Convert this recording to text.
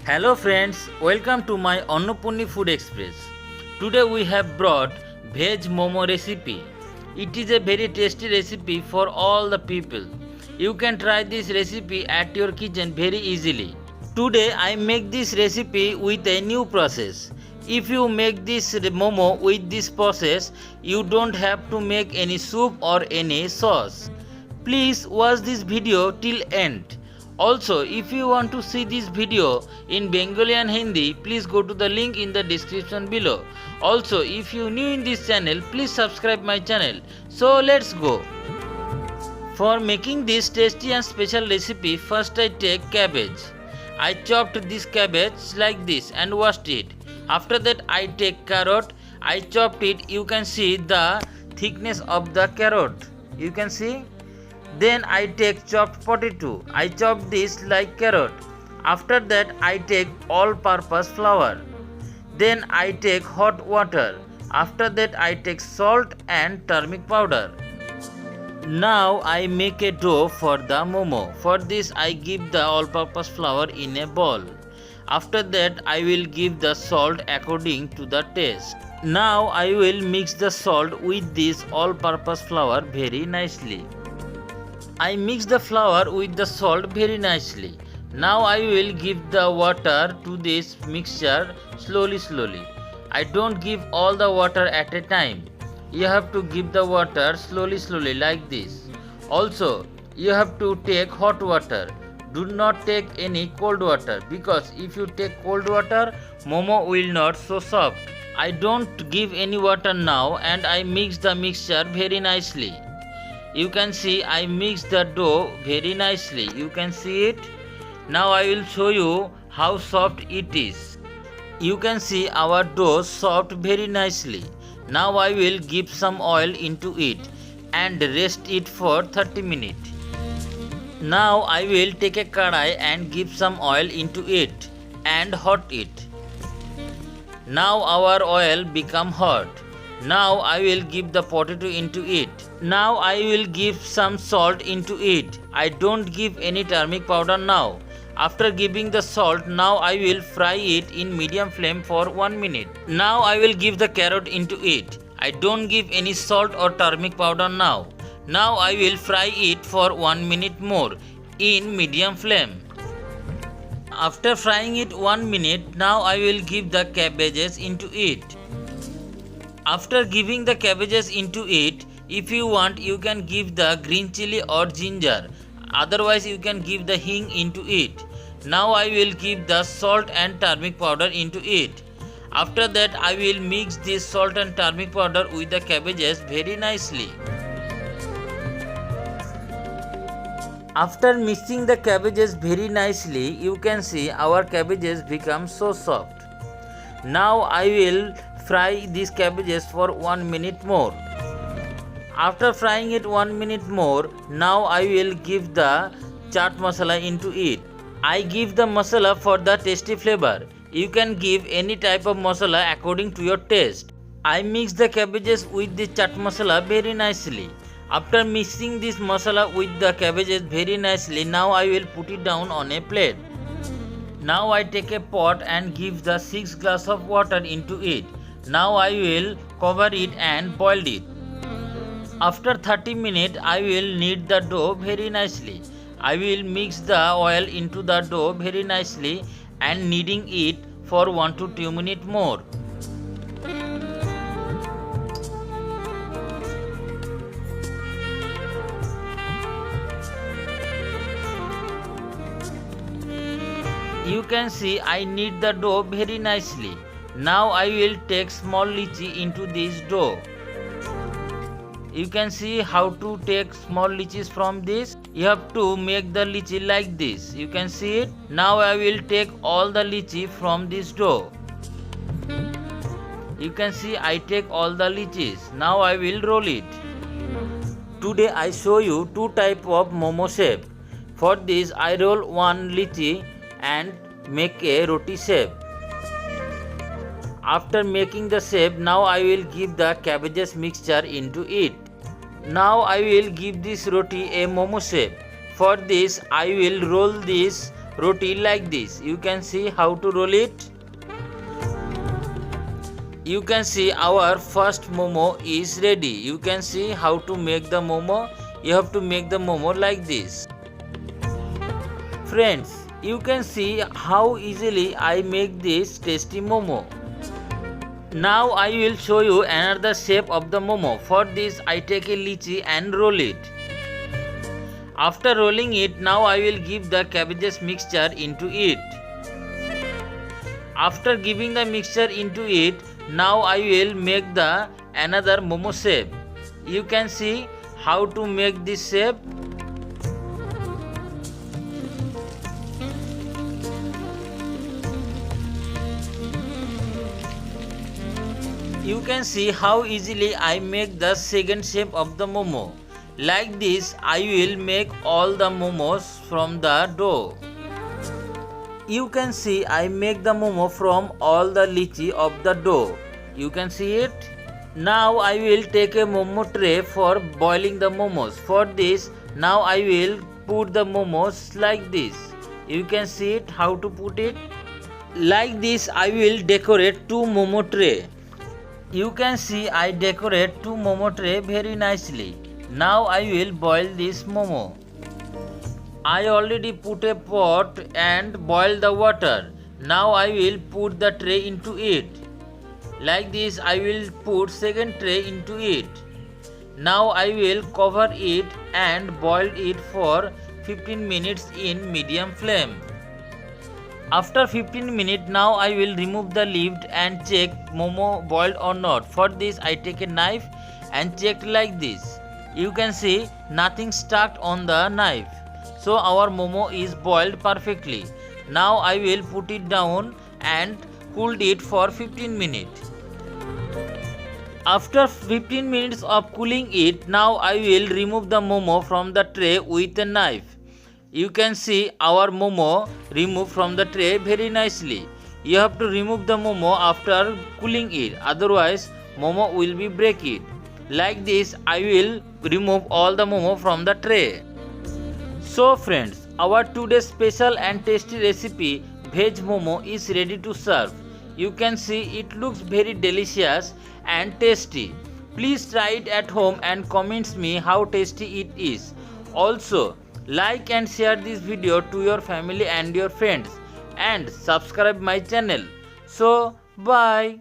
Hello friends, welcome to my Annapurni Food Express. Today we have brought veg momo recipe. It is a very tasty recipe for all the people. You can try this recipe at your kitchen very easily. Today I make this recipe with a new process. If you make this momo with this process, you don't have to make any soup or any sauce. Please watch this video till end. Also, if you want to see this video in Bengali and Hindi, please go to the link in the description below. Also, if you new in this channel, please subscribe my channel. So let's go. For making this tasty and special recipe, first I take cabbage. I chopped this cabbage like this and washed it. After that I take carrot. I chopped it. You can see the thickness of the carrot. You can see. Then I take chopped potato. I chop this like carrot. After that I take all-purpose flour. Then I take hot water. After that I take salt and turmeric powder. Now I make a dough for the momo. For this I give the all-purpose flour in a bowl. After that I will give the salt according to the taste. Now I will mix the salt with this all-purpose flour very nicely. I mix the flour with the salt very nicely. Now I will give the water to this mixture slowly. I don't give all the water at a time. You have to give the water slowly like this. Also, you have to take hot water. Do not take any cold water because if you take cold water, momo will not so soft. I don't give any water now and I mix the mixture very nicely. You can see I mix the dough very nicely. You can see it. Now I will show you how soft it is. You can see our dough soft very nicely. Now I will give some oil into it and rest it for 30 minutes. Now I will take a kadai and give some oil into it and hot it. Now our oil become hot. Now I will give the potato into it. Now I will give some salt into it. I don't give any turmeric powder now. After giving the salt, now I will fry it in medium flame for 1 minute. Now I will give the carrot into it. I don't give any salt or turmeric powder now. Now I will fry it for 1 minute more in medium flame. After frying it 1 minute, now I will give the cabbages into it. After giving the cabbages into it, if you want, you can give the green chili or ginger. Otherwise, you can give the hing into it. Now I will give the salt and turmeric powder into it. After that, I will mix this salt and turmeric powder with the cabbages very nicely. After mixing the cabbages very nicely, you can see our cabbages become so soft. Now I will fry these cabbages for 1 minute more. After frying it 1 minute more, now I will give the chaat masala into it. I give the masala for the tasty flavor. You can give any type of masala according to your taste. I mix the cabbages with the chaat masala very nicely. After mixing this masala with the cabbages very nicely, now I will put it down on a plate. Now I take a pot and give the 6 glass of water into it. Now I will cover it and boil it. After 30 minutes, I will knead the dough very nicely. I will mix the oil into the dough very nicely and kneading it for 1 to 2 minutes more. You can see I knead the dough very nicely. Now I will take small lychee into this dough. You can see how to take small lychees from this. You have to make the lychee like this. You can see it. Now I will take all the lychee from this dough. You can see I take all the lychees. Now I will roll it. Today I show you two type of momo shape. For this I roll one lychee and make a roti shape. After making the shape, now I will give the cabbages mixture into it. Now I will give this roti a momo shape. For this I will roll this roti like this. You can see how to roll it. You can see our first momo is ready. You can see how to make the momo. You have to make the momo like this. Friends, you can see how easily I make this tasty momo. Now I will show you another shape of the momo. For this I take a lychee and roll it. After rolling it, now I will give the cabbages mixture into it. After giving the mixture into it, now I will make the another momo shape. You can see how to make this shape. You can see how easily I make the second shape of the momo. Like this, I will make all the momos from the dough. You can see I make the momo from all the lychee of the dough. You can see it. Now I will take a momo tray for boiling the momos. For this, now I will put the momos like this. You can see it how to put it. Like this, I will decorate two momo tray. You can see I decorate two momo tray very nicely. Now I will boil this momo. I already put a pot and boil the water. Now I will put the tray into it. Like this I will put second tray into it. Now I will cover it and boil it for 15 minutes in medium flame. After 15 minutes, now I will remove the lid and check momo boiled or not. For this I take a knife and check like this. You can see nothing stuck on the knife. So our momo is boiled perfectly. Now I will put it down and cool it for 15 minutes. After 15 minutes of cooling it, now I will remove the momo from the tray with a knife. You can see our momo removed from the tray very nicely. You have to remove the momo after cooling it, otherwise momo will be break it. Like this I will remove all the momo from the tray. So friends, our today's special and tasty recipe veg momo is ready to serve. You can see it looks very delicious and tasty. Please try it at home and comments me how tasty it is. Also, like and share this video to your family and your friends and subscribe my channel. So bye.